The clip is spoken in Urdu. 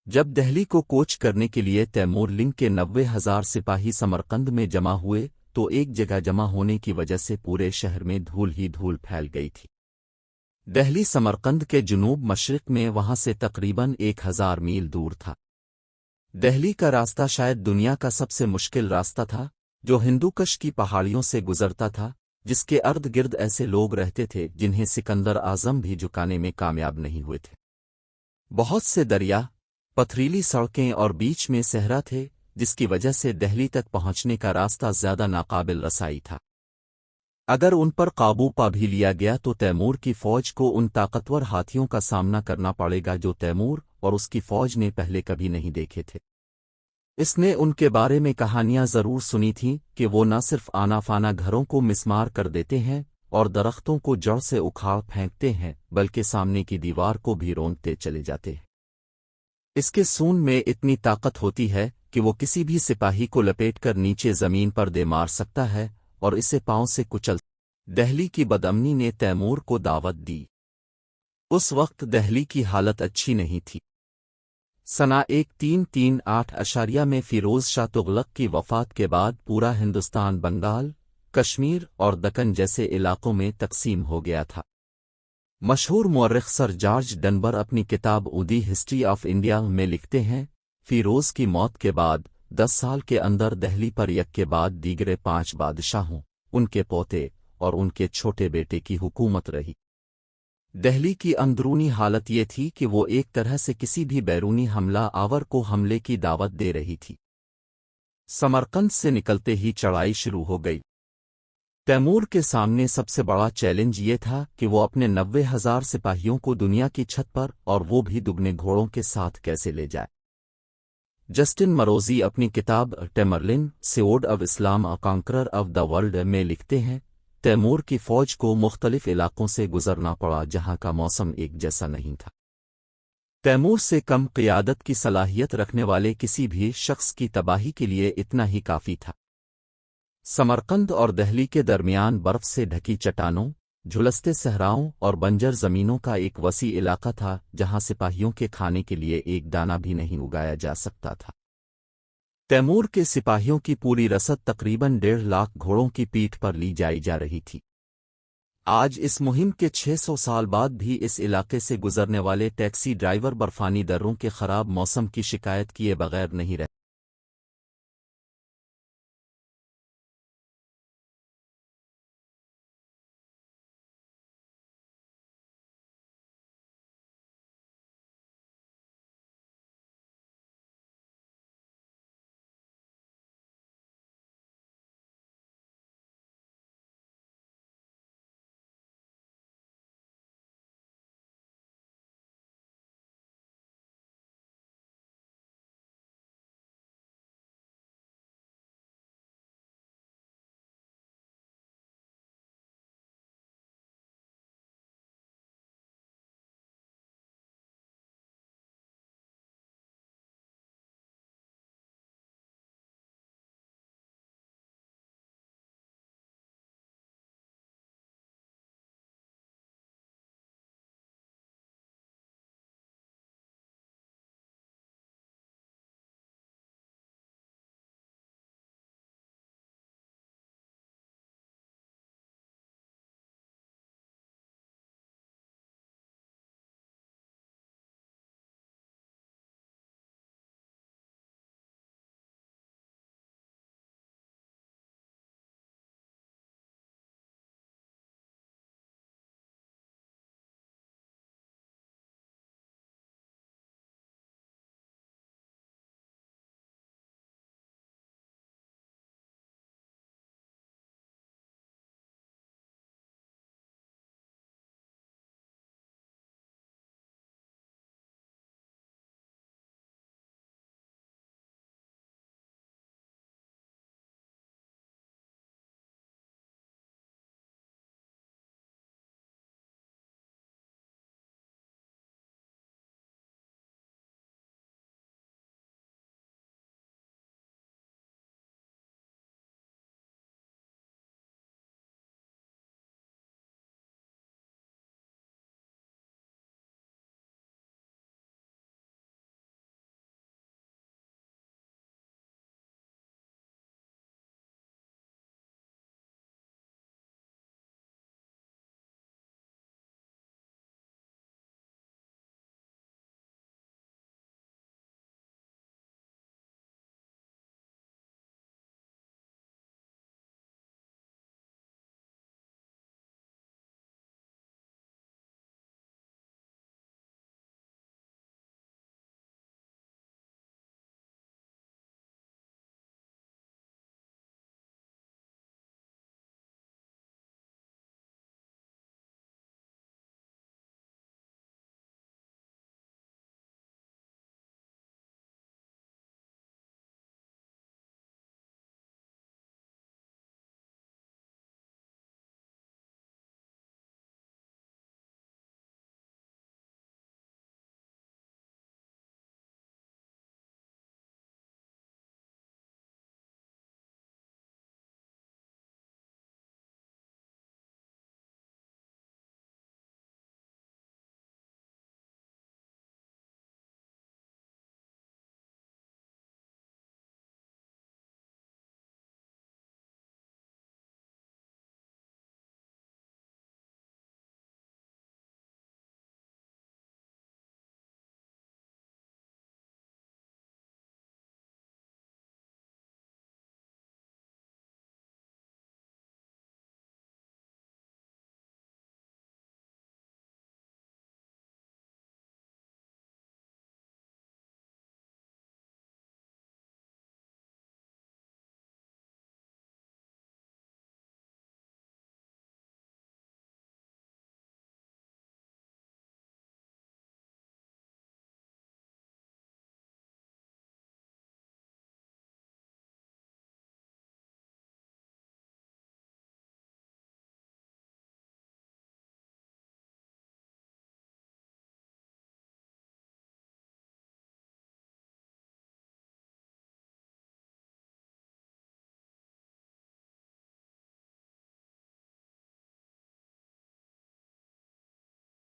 جب دہلی کو کوچ کرنے کے لیے تیمور لنگ کے 90,000 سپاہی سمرقند میں جمع ہوئے تو ایک جگہ جمع ہونے کی وجہ سے پورے شہر میں دھول ہی دھول پھیل گئی تھی۔ دہلی سمرقند کے جنوب مشرق میں، وہاں سے تقریباً 1,000 میل دور تھا۔ دہلی کا راستہ شاید دنیا کا سب سے مشکل راستہ تھا، جو ہندوکش کی پہاڑیوں سے گزرتا تھا، جس کے ارد گرد ایسے لوگ رہتے تھے جنہیں سکندر اعظم بھی جھکانے میں کامیاب نہیں ہوئے تھے۔ بہت سے دریا، پتھریلی سڑکیں اور بیچ میں صحرا تھے، جس کی وجہ سے دہلی تک پہنچنے کا راستہ زیادہ ناقابل رسائی تھا۔ اگر ان پر قابو پا بھی لیا گیا تو تیمور کی فوج کو ان طاقتور ہاتھیوں کا سامنا کرنا پڑے گا جو تیمور اور اس کی فوج نے پہلے کبھی نہیں دیکھے تھے۔ اس نے ان کے بارے میں کہانیاں ضرور سنی تھیں کہ وہ نہ صرف آنا فانا گھروں کو مسمار کر دیتے ہیں اور درختوں کو جڑ سے اکھاڑ پھینکتے ہیں، بلکہ سامنے کی دیوار کو بھی رونتے چلے جاتے ہیں۔ اس کے سون میں اتنی طاقت ہوتی ہے کہ وہ کسی بھی سپاہی کو لپیٹ کر نیچے زمین پر دے مار سکتا ہے اور اسے پاؤں سے کچل۔ دہلی کی بدامنی نے تیمور کو دعوت دی۔ اس وقت دہلی کی حالت اچھی نہیں تھی۔ سنہ 1338 میں فیروز شاہ تغلق کی وفات کے بعد پورا ہندوستان بنگال، کشمیر اور دکن جیسے علاقوں میں تقسیم ہو گیا تھا۔ مشہور مورخ سر جارج ڈنبر اپنی کتاب دی ہسٹری آف انڈیا میں لکھتے ہیں، فیروز کی موت کے بعد 10 سال کے اندر دہلی پر یک کے بعد دیگرے 5 بادشاہوں، ان کے پوتے اور ان کے چھوٹے بیٹے کی حکومت رہی۔ دہلی کی اندرونی حالت یہ تھی کہ وہ ایک طرح سے کسی بھی بیرونی حملہ آور کو حملے کی دعوت دے رہی تھی۔ سمرقند سے نکلتے ہی چڑھائی شروع ہو گئی۔ تیمور کے سامنے سب سے بڑا چیلنج یہ تھا کہ وہ اپنے 90,000 سپاہیوں کو دنیا کی چھت پر، اور وہ بھی دگنے گھوڑوں کے ساتھ، کیسے لے جائے۔ جسٹن مروزی اپنی کتاب Tamerlane sword of Islam a conqueror of the world میں لکھتے ہیں، تیمور کی فوج کو مختلف علاقوں سے گزرنا پڑا جہاں کا موسم ایک جیسا نہیں تھا۔ تیمور سے کم قیادت کی صلاحیت رکھنے والے کسی بھی شخص کی تباہی کے لیے اتنا ہی کافی تھا۔ سمرقند اور دہلی کے درمیان برف سے ڈھکی چٹانوں، جھلستے صحراؤں اور بنجر زمینوں کا ایک وسیع علاقہ تھا جہاں سپاہیوں کے کھانے کے لیے ایک دانہ بھی نہیں اگایا جا سکتا تھا۔ تیمور کے سپاہیوں کی پوری رسد تقریباً 1.5 لاکھ گھوڑوں کی پیٹھ پر لی جائی جا رہی تھی۔ آج اس مہم کے 600 سال بعد بھی اس علاقے سے گزرنے والے ٹیکسی ڈرائیور برفانی دروں کے خراب موسم کی شکایت کیے بغیر نہیں رہ